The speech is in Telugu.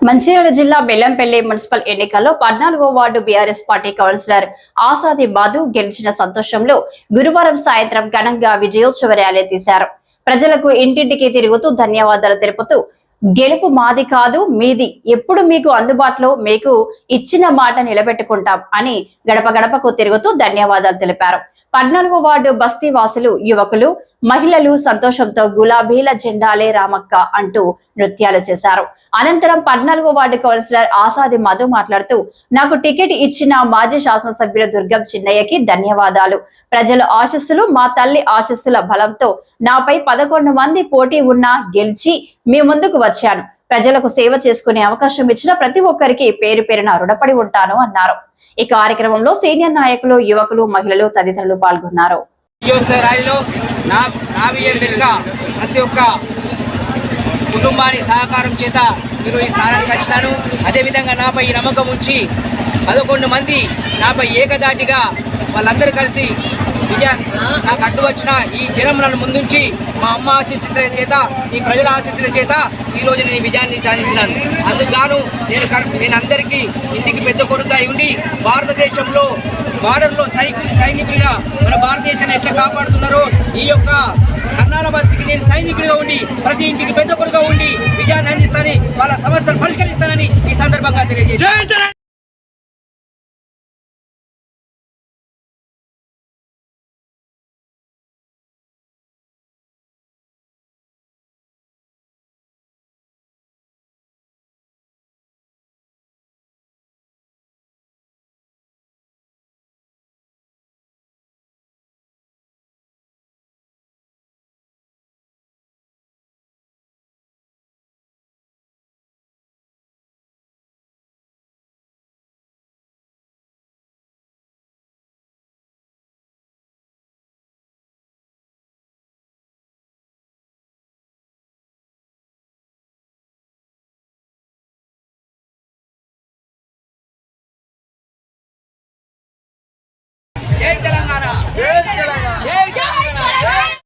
మంచిర్యాల జిల్లా బెల్లంపల్లి మున్సిపల్ ఎన్నికల్లో 14వ వార్డు బీఆర్ఎస్ పార్టీ కౌన్సిలర్ ఆసాది బాదు గెలిచిన సంతోషంలో గురువారం సాయంత్రం ఘనంగా విజయోత్సవ ర్యాలీ తీశారు. ప్రజలకు ఇంటింటికి తిరుగుతూ ధన్యవాదాలు తెలుపుతూ గెలుపు మాది కాదు మీది, ఎప్పుడు మీకు అందుబాటులో మీకు ఇచ్చిన మాట నిలబెట్టుకుంటాం అని గడప గడపకు తిరుగుతూ ధన్యవాదాలు తెలిపారు. 14వ వార్డు బస్తీ వాసులు, యువకులు, మహిళలు సంతోషంతో గులాబీల జెండాలే రామక్క అంటూ నృత్యాలు చేశారు. అనంతరం 14వ వార్డు కౌన్సిలర్ ఆసాది మధు మాట్లాడుతూ, నాకు టికెట్ ఇచ్చిన మాజీ శాసనసభ్యులు దుర్గం చిన్నయ్యకి ధన్యవాదాలు. ప్రజల ఆశీస్సులు, మా తల్లి ఆశీస్సుల బలంతో నాపై 11 మంది పోటీ ఉన్నా గెలిచి మీ ముందుకు వచ్చాను. ప్రజలకు సేవ చేసుకునే అవకాశం ఇచ్చిన ప్రతి ఒక్కరికి పేరు పేరున రుణపడి ఉంటాను అన్నారు. ఈ కార్యక్రమంలో సీనియర్ నాయకులు, యువకులు, మహిళలు తదితరులు పాల్గొన్నారు. ప్రతి ఒక్క కుటుంబాన్ని సహకారం చేత మీరు ఈ స్థానానికి వచ్చినాను. అదేవిధంగా నాపై ఈ నమ్మకం ఉంచి 11 మంది నాపై ఏకదాటిగా వాళ్ళందరూ కలిసి నాకు అడ్డు వచ్చిన ఈ జనం నన్ను ముందుంచి మా అమ్మ ఆశీస్సుల చేత, ఈ ప్రజల ఆశీస్సుల చేత ఈరోజు నేను విజయాన్ని సాధించినాను. అందుకు నేను అందరికీ ఇంటికి పెద్ద కొడుకుగా ఉండి భారతదేశంలో బార్డర్లో సైనికులుగా మన భారతదేశాన్ని ఎట్లా కాపాడుతున్నారో ఈ యొక్క కన్నాల బస్తీకి నేను సైనికుడిగా ఉండి ప్రతి ఇంటికి పెద్ద కొడుకుగా ఉండి విజయాన్ని అందిస్తానని, వాళ్ళ సమస్యలు పరిష్కరిస్తానని ఈ సందర్భంగా తెలియజేస్తాను. జై తెలంగాణ.